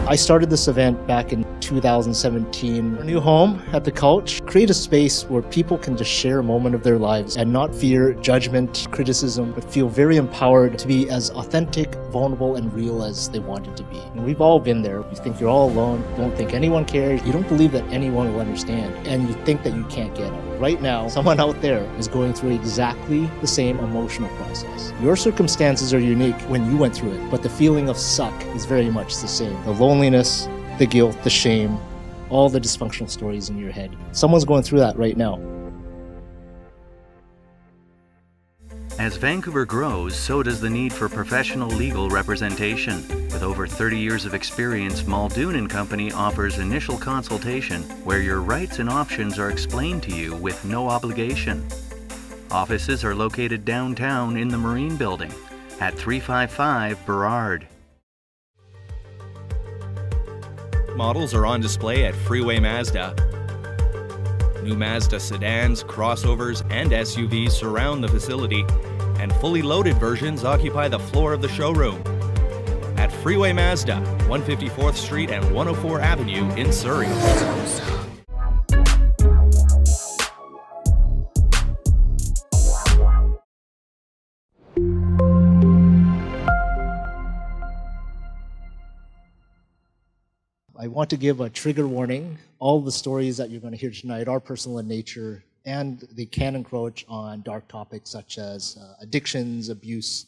I started this event back in 2017. Our new home at the couch, create a space where people can just share a moment of their lives and not fear judgment, criticism, but feel very empowered to be as authentic, vulnerable, and real as they wanted to be. And we've all been there. You think you're all alone, you don't think anyone cares, you don't believe that anyone will understand, and you think that you can't get out. Right now, someone out there is going through exactly the same emotional process. Your circumstances are unique when you went through it, but the feeling of suck is very much the same. The loneliness, the guilt, the shame, all the dysfunctional stories in your head. Someone's going through that right now. As Vancouver grows, so does the need for professional legal representation. With over 30 years of experience, Muldoon & Company offers initial consultation where your rights and options are explained to you with no obligation. Offices are located downtown in the Marine Building at 355 Burrard. Models are on display at Freeway Mazda. New Mazda sedans, crossovers, and SUVs surround the facility, and fully loaded versions occupy the floor of the showroom. At Freeway Mazda, 154th Street and 104 Avenue in Surrey. I want to give a trigger warning. All the stories that you're going to hear tonight are personal in nature, and they can encroach on dark topics such as addictions, abuse,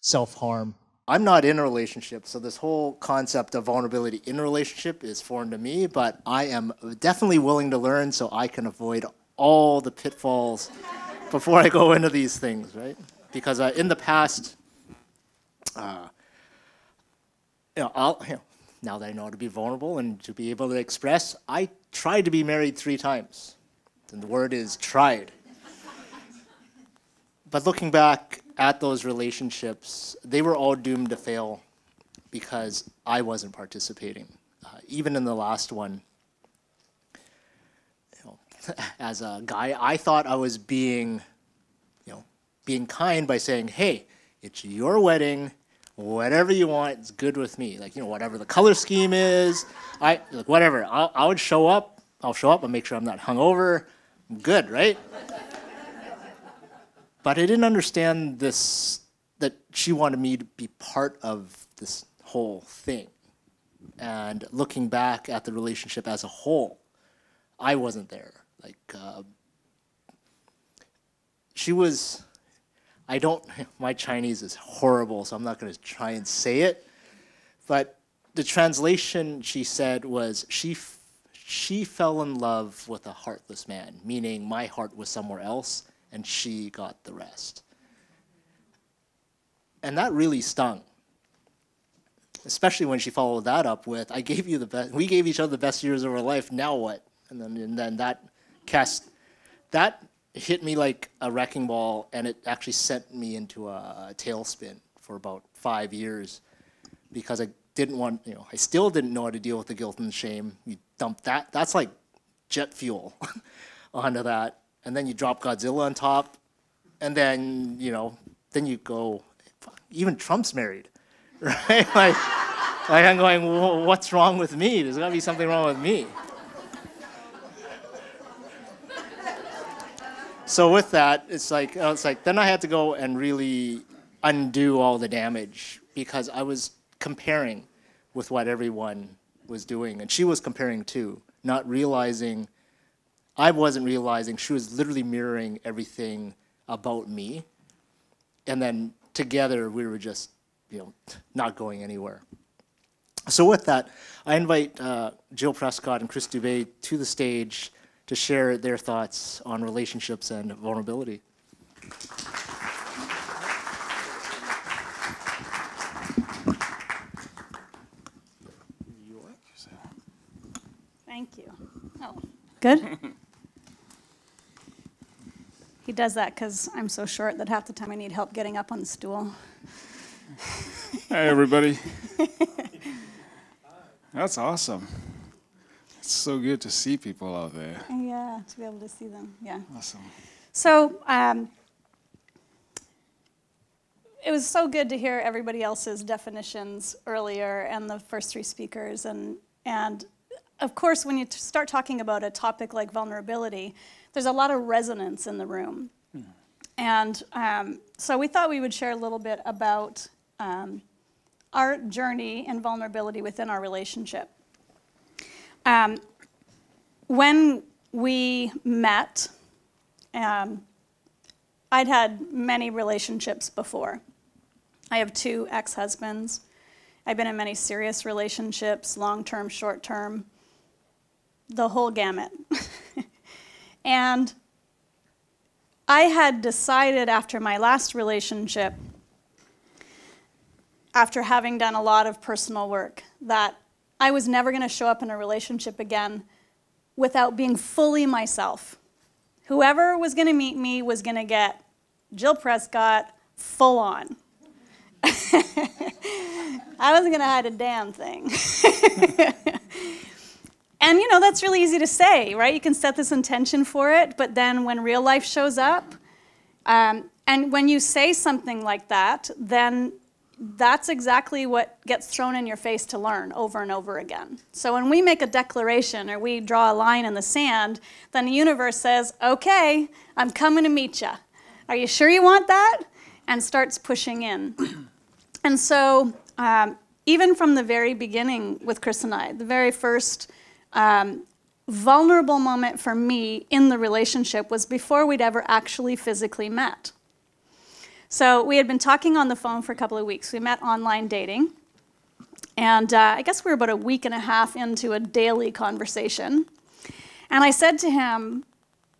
self-harm. I'm not in a relationship, so this whole concept of vulnerability in a relationship is foreign to me, but I am definitely willing to learn so I can avoid all the pitfalls before I go into these things, right? Because in the past, now that I know how to be vulnerable and to be able to express, I tried to be married 3 times. And the word is tried. But looking back at those relationships, they were all doomed to fail because I wasn't participating. Even in the last one, as a guy, I thought I was being kind by saying, hey, it's your wedding, whatever you want, it's good with me. Like, whatever the color scheme is, whatever. I would show up. I'll show up and make sure I'm not hungover. I'm good, right? But I didn't understand this, that she wanted me to be part of this whole thing. And looking back at the relationship as a whole, I wasn't there. Like, she was... my Chinese is horrible, so I'm not going to try and say it. But the translation she said was, she fell in love with a heartless man, meaning my heart was somewhere else, and she got the rest. And that really stung, especially when she followed that up with, I gave you the best, we gave each other the best years of our life, now what? And then that hit me like a wrecking ball, and it actually sent me into a tailspin for about 5 years because I didn't want, I still didn't know how to deal with the guilt and shame. You dump that, that's like jet fuel onto that. And then you drop Godzilla on top, and then, then you go, even Trump's married, right? like I'm going, well, what's wrong with me? There's gotta be something wrong with me. So with that, it's like then I had to go and really undo all the damage because I was comparing with what everyone was doing, and she was comparing too, not realizing, I wasn't realizing she was literally mirroring everything about me, and then together we were just, not going anywhere. So with that, I invite Jill Prescott and Chris Dube to the stage to share their thoughts on relationships and vulnerability. Thank you. Oh, good? He does that because I'm so short that half the time I need help getting up on the stool. Hi, everybody. That's awesome. It's so good to see people out there. Yeah, to be able to see them, yeah. Awesome. So it was so good to hear everybody else's definitions earlier and the first three speakers. And of course, when you start talking about a topic like vulnerability, there's a lot of resonance in the room. And so we thought we would share a little bit about our journey in vulnerability within our relationship. When we met, I'd had many relationships before. I have 2 ex-husbands. I've been in many serious relationships, long-term, short-term, the whole gamut. And I had decided after my last relationship, after having done a lot of personal work, that I was never going to show up in a relationship again without being fully myself. Whoever was going to meet me was going to get Jill Prescott full on. I wasn't going to hide a damn thing. And you know, that's really easy to say, right? You can set this intention for it, but then when real life shows up, and when you say something like that, then that's exactly what gets thrown in your face to learn over and over again. So when we make a declaration or we draw a line in the sand, then the universe says, okay, I'm coming to meet you. Are you sure you want that? And starts pushing in. And so even from the very beginning with Chris and I, the very first vulnerable moment for me in the relationship was before we'd ever actually physically met. So we had been talking on the phone for a couple of weeks. We met online dating. And I guess we were about a week and a half into a daily conversation. And I said to him,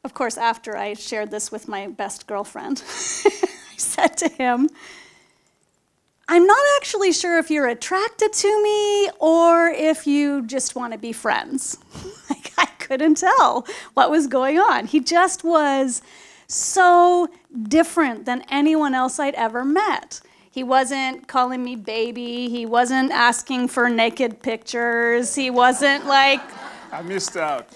of course, after I shared this with my best girlfriend, I said to him, I'm not actually sure if you're attracted to me or if you just want to be friends. Like, I couldn't tell what was going on. He just was so different than anyone else I'd ever met. He wasn't calling me baby. He wasn't asking for naked pictures. He wasn't like... I missed out.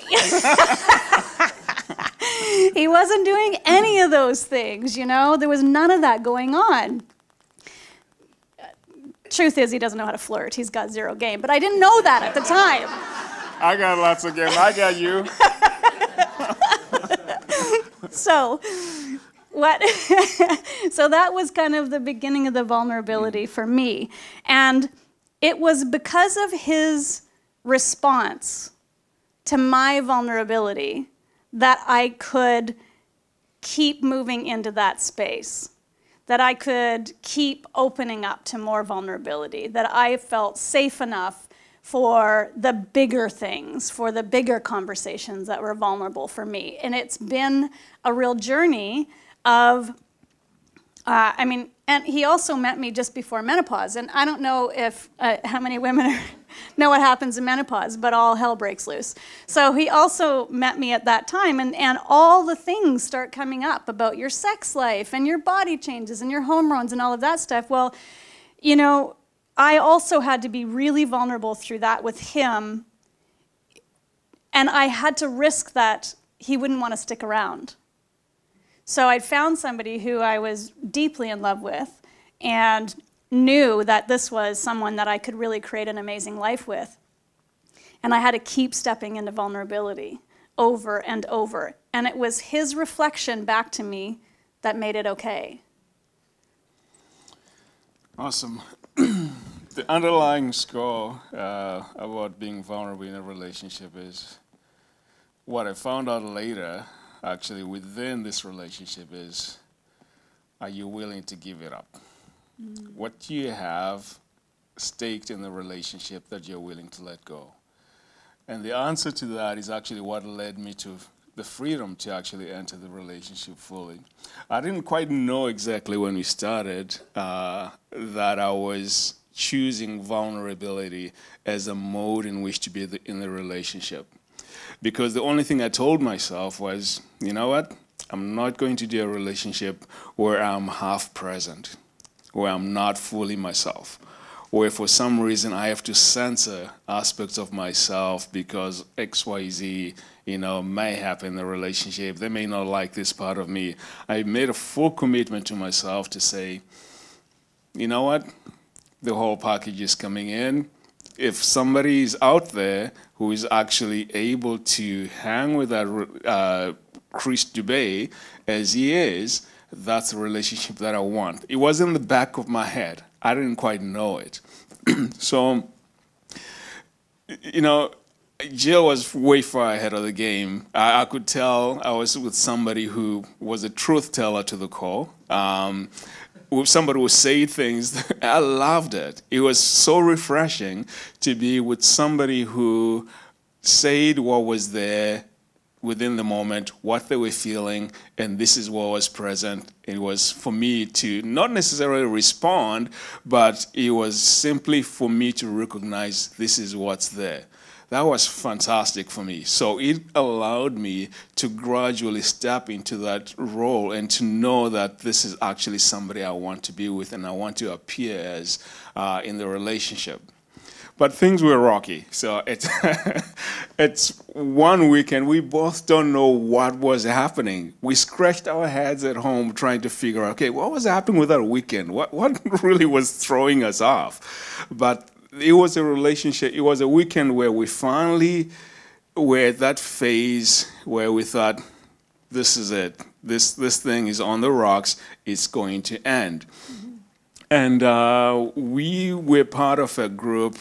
He wasn't doing any of those things, you know? There was none of that going on. Truth is, he doesn't know how to flirt. He's got 0 game. But I didn't know that at the time. I got lots of game. I got you. So that was kind of the beginning of the vulnerability for me. And it was because of his response to my vulnerability that I could keep moving into that space, that I could keep opening up to more vulnerability, that I felt safe enough for the bigger things, for the bigger conversations that were vulnerable for me. And it's been a real journey of, and he also met me just before menopause. And I don't know if how many women know what happens in menopause, but all hell breaks loose. So he also met me at that time, and all the things start coming up about your sex life and your body changes and your hormones and all of that stuff. Well, you know, I also had to be really vulnerable through that with him, and I had to risk that he wouldn't want to stick around. So I'd found somebody who I was deeply in love with and knew that this was someone that I could really create an amazing life with. And I had to keep stepping into vulnerability over and over. And it was his reflection back to me that made it okay. Awesome. The underlying score about being vulnerable in a relationship is what I found out later, actually, within this relationship is, are you willing to give it up? What do you have staked in the relationship that you're willing to let go? And the answer to that is actually what led me to the freedom to actually enter the relationship fully. I didn't quite know exactly when we started that I was choosing vulnerability as a mode in which to be in the relationship. Because the only thing I told myself was, you know what? I'm not going to do a relationship where I'm half present, where I'm not fully myself, where for some reason I have to censor aspects of myself because XYZ, you know, may happen in the relationship. They may not like this part of me. I made a full commitment to myself to say, you know what? The whole package is coming in. If somebody is out there who is actually able to hang with that Chris Dube as he is, that's the relationship that I want. It was in the back of my head. I didn't quite know it. So, you know, Jill was way far ahead of the game. I could tell I was with somebody who was a truth teller to the core. Somebody would say things, I loved it. It was so refreshing to be with somebody who said what was there within the moment, what they were feeling, and this is what was present. It was for me to not necessarily respond, but it was simply for me to recognize this is what's there. That was fantastic for me. So it allowed me to gradually step into that role and to know that this is actually somebody I want to be with and I want to appear as in the relationship. But things were rocky. So it's one weekend, we both don't know what was happening. We scratched our heads at home trying to figure out, okay, what was happening with that weekend? What really was throwing us off? But it was a relationship, it was a weekend where we finally were at that phase where we thought, this is it. This thing is on the rocks, it's going to end. Mm-hmm. And we were part of a group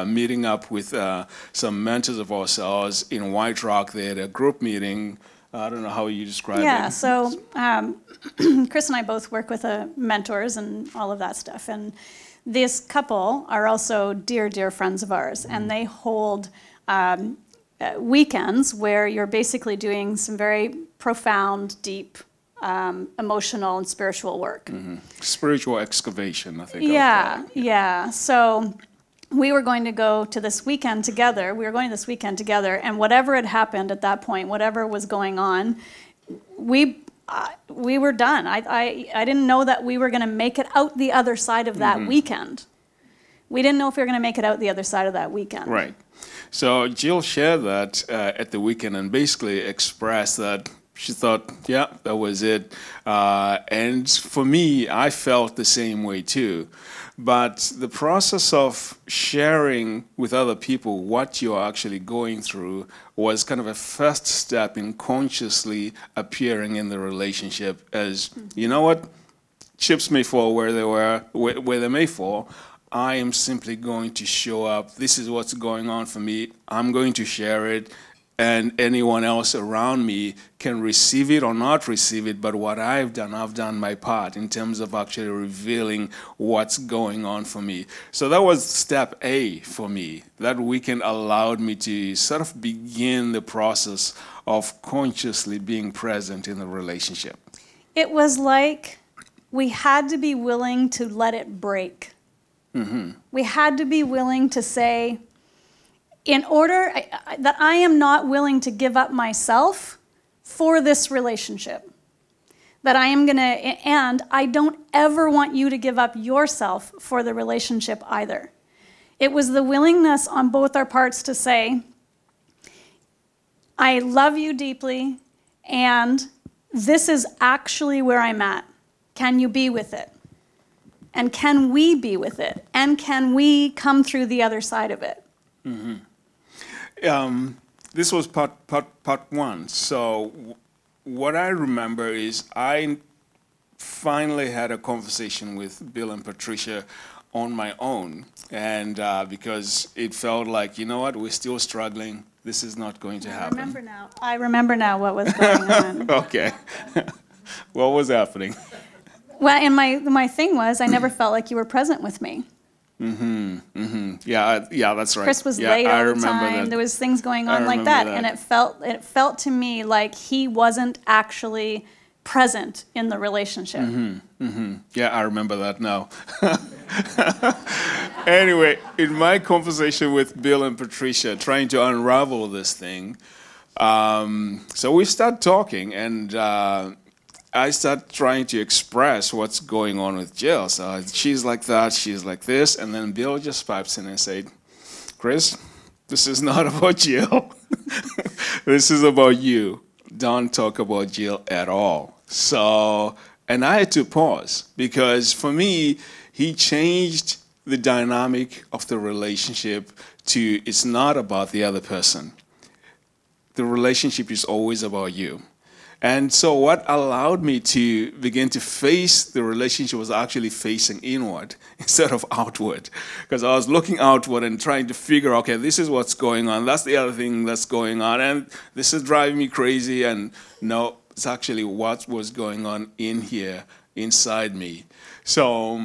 meeting up with some mentors of ourselves in White Rock. They had a group meeting. I don't know how you describe it. Yeah, so Chris and I both work with mentors and all of that stuff. And this couple are also dear, dear friends of ours. And they hold weekends where you're basically doing some very profound, deep, emotional and spiritual work. Mm-hmm. Spiritual excavation, I think. Yeah, yeah. So we were going to go to this weekend together. We were going to this weekend together, and whatever had happened at that point, whatever was going on, we were done. I didn't know that we were going to make it out the other side of that weekend. We didn't know if we were going to make it out the other side of that weekend. Right. So Jill shared that at the weekend and basically expressed that she thought, yeah, that was it. And for me, I felt the same way too. But the process of sharing with other people what you're actually going through was kind of a first step in consciously appearing in the relationship as, you know what, chips may fall where they may fall. I am simply going to show up. This is what's going on for me. I'm going to share it. And anyone else around me can receive it or not receive it, but what I've done my part in terms of actually revealing what's going on for me. So that was step A for me. That weekend allowed me to sort of begin the process of consciously being present in the relationship. It was like we had to be willing to let it break. Mm-hmm. We had to be willing to say, in order that I am not willing to give up myself for this relationship, that I am going to, and I don't ever want you to give up yourself for the relationship either. It was the willingness on both our parts to say, I love you deeply, and this is actually where I'm at. Can you be with it? And can we be with it? And can we come through the other side of it? Mm-hmm. This was part one. So what I remember is I finally had a conversation with Bill and Patricia on my own. And because it felt like, you know what, we're still struggling. This is not going to happen. I remember now what was going on. Okay. What was happening? Well, and my thing was I never felt like you were present with me. Mm-hmm. Mm-hmm. Yeah, that's right. Chris was late all the time. That. There was things going on like that, and it felt to me like he wasn't actually present in the relationship. Mm-hmm. Mm-hmm. Yeah, I remember that now. Anyway, in my conversation with Bill and Patricia, trying to unravel this thing, so we start talking, and I start trying to express what's going on with Jill. So she's like that, she's like this, and then Bill just pipes in and said, Chris, this is not about Jill. This is about you. Don't talk about Jill at all. So, And I had to pause because for me, he changed the dynamic of the relationship to it's not about the other person. The relationship is always about you. And so what allowed me to begin to face the relationship was actually facing inward instead of outward. Because I was looking outward and trying to figure, okay, this is what's going on. That's the other thing that's going on. And this is driving me crazy. And no, it's actually what was going on in here, inside me. So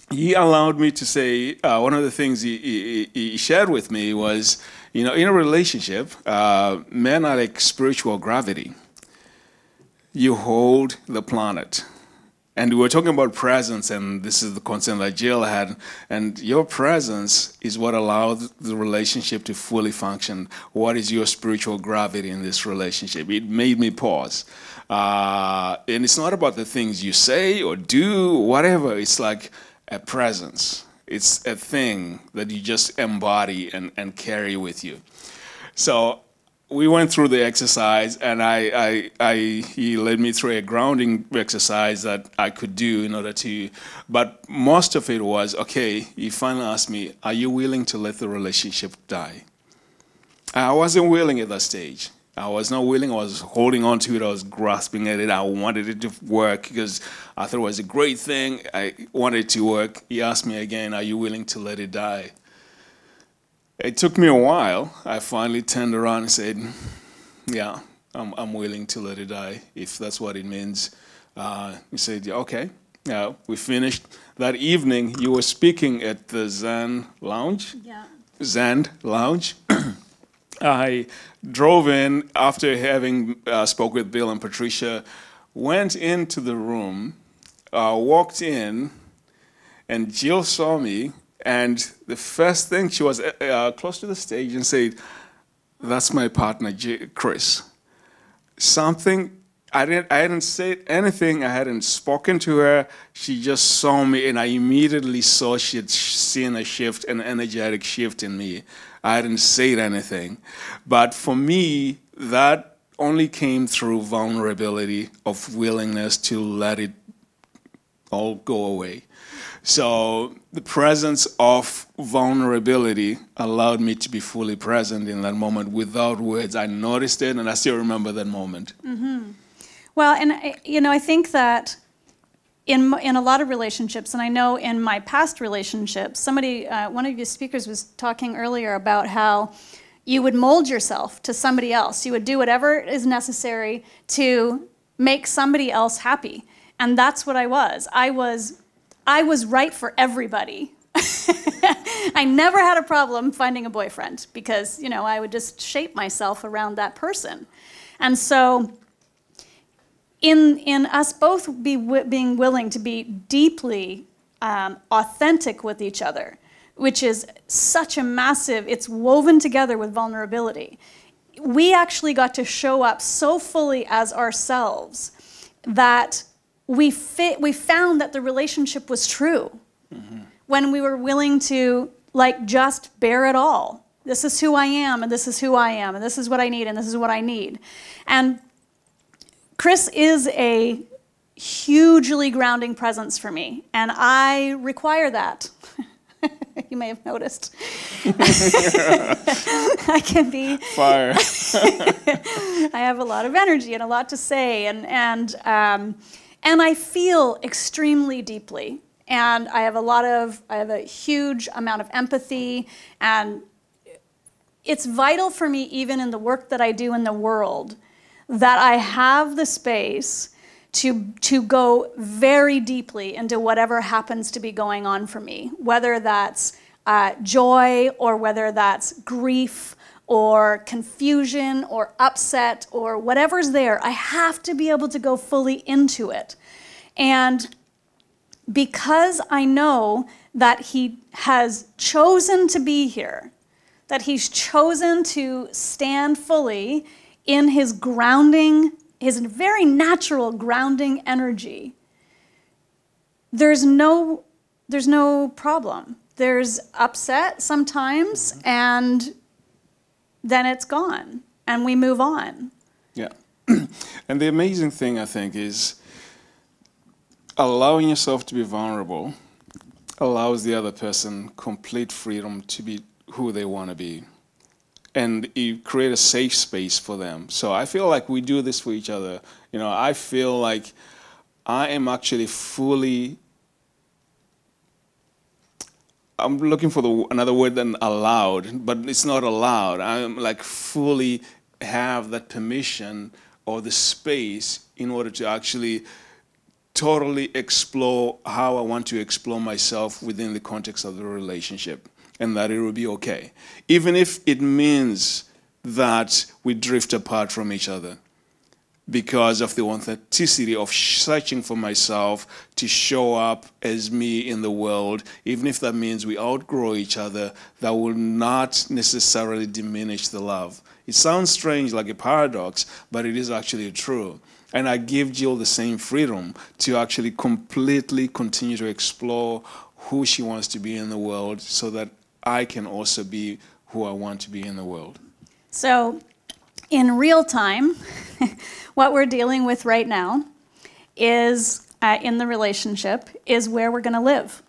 he allowed me to say, one of the things he shared with me was, you know, in a relationship, men are like spiritual gravity. You hold the planet. And we were talking about presence, and this is the concern that Jill had. And your presence is what allowed the relationship to fully function. What is your spiritual gravity in this relationship? It made me pause. And it's not about the things you say or do, whatever. It's like a presence. It's a thing that you just embody and carry with you. So we went through the exercise, and he led me through a grounding exercise that I could do in order to, but most of it was, okay, he finally asked me, are you willing to let the relationship die? I wasn't willing at that stage. I was not willing. I was holding on to it. I was grasping at it. I wanted it to work because I thought it was a great thing. I wanted it to work. He asked me again, are you willing to let it die? It took me a while. I finally turned around and said, yeah, I'm willing to let it die, if that's what it means. He said, yeah, okay. We finished. That evening, you were speaking at the Zen Lounge. Yeah. Zen Lounge. I drove in after having spoke with Bill and Patricia, went into the room, walked in, and Jill saw me. And the first thing, she was close to the stage and said, that's my partner, Chris. Something, I hadn't said anything, I hadn't spoken to her. She just saw me, and I immediately saw she had seen a shift, an energetic shift in me. I hadn't said anything. But for me, that only came through vulnerability of willingness to let it all go away. So the presence of vulnerability allowed me to be fully present in that moment without words. I noticed it, and I still remember that moment. Mm-hmm. Well, and you know, I think that in a lot of relationships, and I know in my past relationships, somebody, one of your speakers was talking earlier about how you would mold yourself to somebody else. You would do whatever is necessary to make somebody else happy, and that's what I was. I was right for everybody. I never had a problem finding a boyfriend because, you know, I would just shape myself around that person. And so in us both being willing to be deeply authentic with each other, which is such a massive, it's woven together with vulnerability, we actually got to show up so fully as ourselves that we found that the relationship was true. Mm-hmm. When we were willing to, like, just bear it all. This is who I am, and this is who I am, and this is what I need, and this is what I need. And Chris is a hugely grounding presence for me, and I require that. You may have noticed. I can be... Fire. I have a lot of energy and a lot to say, and I feel extremely deeply, and I have a huge amount of empathy, and it's vital for me, even in the work that I do in the world, that I have the space to go very deeply into whatever happens to be going on for me, whether that's joy or whether that's grief or confusion or upset or whatever's there. I have to be able to go fully into it. And because I know that he has chosen to be here, that he's chosen to stand fully in his grounding, his very natural grounding energy, there's no problem. There's upset sometimes, and then it's gone, and we move on. Yeah. And the amazing thing, I think, is allowing yourself to be vulnerable allows the other person complete freedom to be who they want to be. And you create a safe space for them. So I feel like we do this for each other. You know, I feel like I am actually fully, I'm looking for another word than allowed, but it's not allowed. I'm like fully have that permission or the space in order to actually totally explore how I want to explore myself within the context of the relationship, and that it will be okay. Even if it means that we drift apart from each other because of the authenticity of searching for myself to show up as me in the world, even if that means we outgrow each other, that will not necessarily diminish the love. It sounds strange, like a paradox, but it is actually true. And I give Jill the same freedom to actually completely continue to explore who she wants to be in the world so that I can also be who I want to be in the world. So in real time, what we're dealing with right now is, in the relationship, is where we're going to live.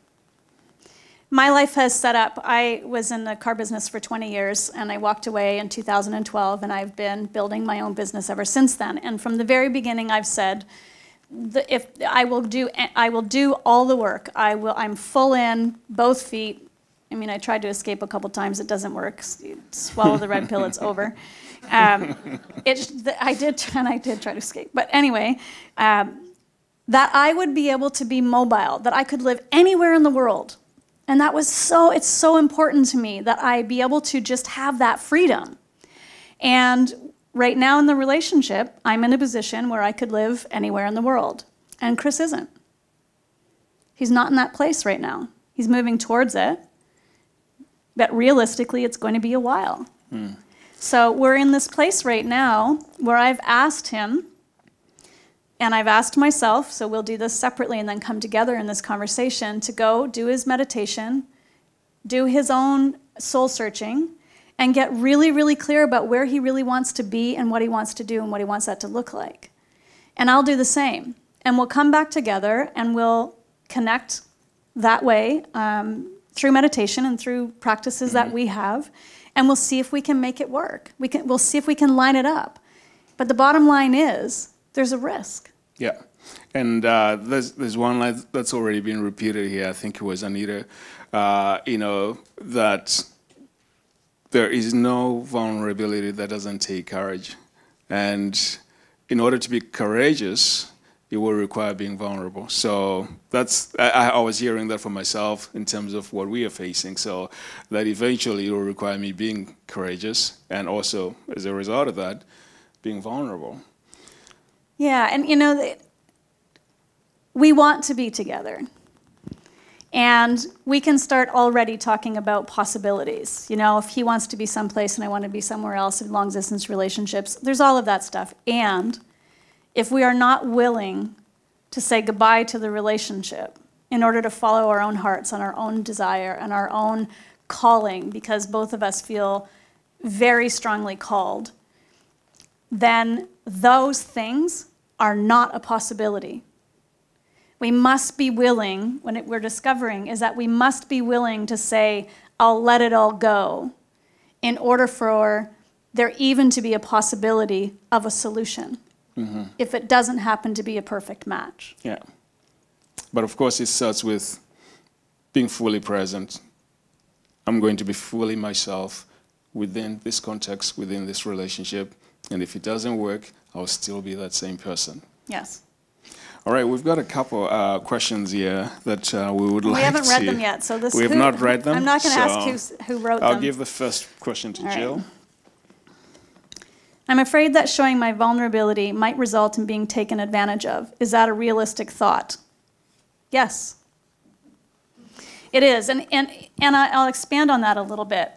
My life has set up, I was in the car business for 20 years, and I walked away in 2012, and I've been building my own business ever since then. And from the very beginning, I've said, if I will do all the work. I'm full in, both feet. I mean, I tried to escape a couple times. It doesn't work. You swallow the red pill, it's over. I did try to escape. But anyway, that I would be able to be mobile, that I could live anywhere in the world. And that was it's so important to me that I be able to just have that freedom. And right now in the relationship, I'm in a position where I could live anywhere in the world. And Chris isn't. He's not in that place right now. He's moving towards it. But realistically, it's going to be a while. So we're in this place right now where I've asked him, and I've asked myself, so we'll do this separately and then come together in this conversation, to go do his meditation, do his own soul searching, and get really, really clear about where he really wants to be and what he wants to do and what he wants that to look like. And I'll do the same. And we'll come back together and we'll connect that way through meditation and through practices that we have, and we'll see if we can make it work. We'll see if we can line it up. But the bottom line is, there's a risk. Yeah, and there's one line that's already been repeated here. I think it was Anita. That there is no vulnerability that doesn't take courage, and in order to be courageous, it will require being vulnerable. So I was hearing that for myself in terms of what we are facing. So that eventually it will require me being courageous, and also as a result of that, being vulnerable. Yeah, and we want to be together. And we can start already talking about possibilities. If he wants to be someplace and I want to be somewhere else, in long-distance relationships, there's all of that stuff. And if we are not willing to say goodbye to the relationship in order to follow our own hearts and our own desire and our own calling, because both of us feel very strongly called, then those things are not a possibility. We must be willing, we're discovering, is that we must be willing to say, I'll let it all go, in order for there even to be a possibility of a solution, if it doesn't happen to be a perfect match. Yeah. But of course, it starts with being fully present. I'm going to be fully myself within this context, within this relationship. And if it doesn't work, I'll still be that same person. Yes. All right, we've got a couple questions here that we would like to... We haven't read them yet, so this... We have not read them. I'm not going to ask who wrote them. I'll give the first question to Jill. Right. I'm afraid that showing my vulnerability might result in being taken advantage of. Is that a realistic thought? Yes. It is, and I'll expand on that a little bit.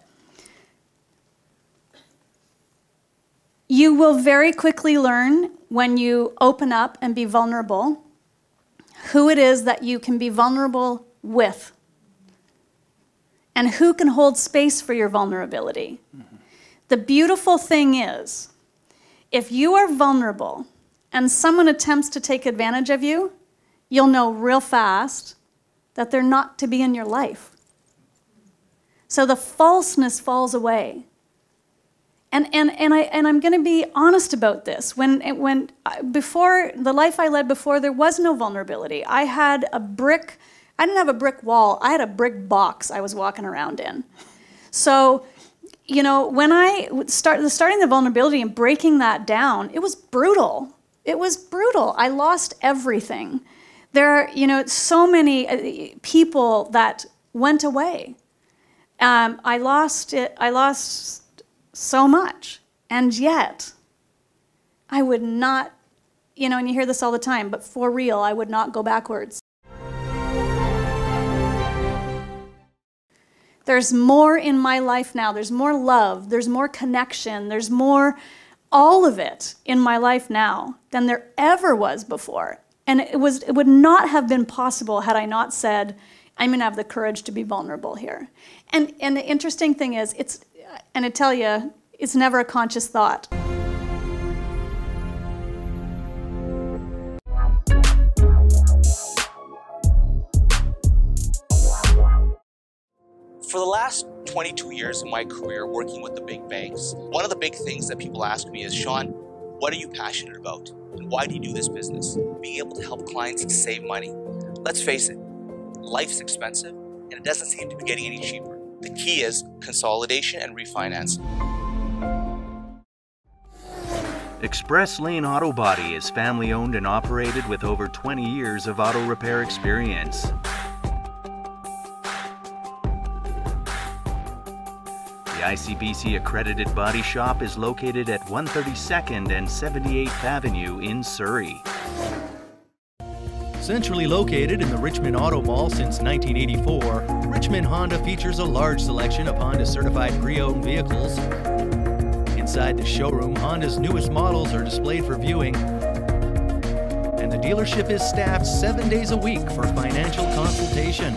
You will very quickly learn when you open up and be vulnerable who it is that you can be vulnerable with and who can hold space for your vulnerability. The beautiful thing is, if you are vulnerable and someone attempts to take advantage of you, you'll know real fast that they're not to be in your life. So the falseness falls away. And I'm going to be honest about this. Before the life I led before, there was no vulnerability. I didn't have a brick wall. I had a brick box I was walking around in. So, you know, when I starting the vulnerability and breaking that down, it was brutal. It was brutal. I lost everything. There are, you know, so many people that went away. I lost so much, and yet I would not, you know, and you hear this all the time, but for real, I would not go backwards. There's more in my life now. There's more love. There's more connection. There's more, all of it in my life now than there ever was before. And it would not have been possible had I not said, I'm going to have the courage to be vulnerable here. And the interesting thing is, and I tell you, it's never a conscious thought. For the last 22 years of my career working with the big banks, one of the big things that people ask me is, Sean, what are you passionate about? And why do you do this business? Being able to help clients save money. Let's face it, life's expensive and it doesn't seem to be getting any cheaper. The key is consolidation and refinancing. Express Lane Auto Body is family owned and operated with over 20 years of auto repair experience. The ICBC accredited body shop is located at 132nd and 78th Avenue in Surrey. Centrally located in the Richmond Auto Mall since 1984, Richmond Honda features a large selection of Honda certified pre-owned vehicles. Inside the showroom, Honda's newest models are displayed for viewing, and the dealership is staffed 7 days a week for financial consultation.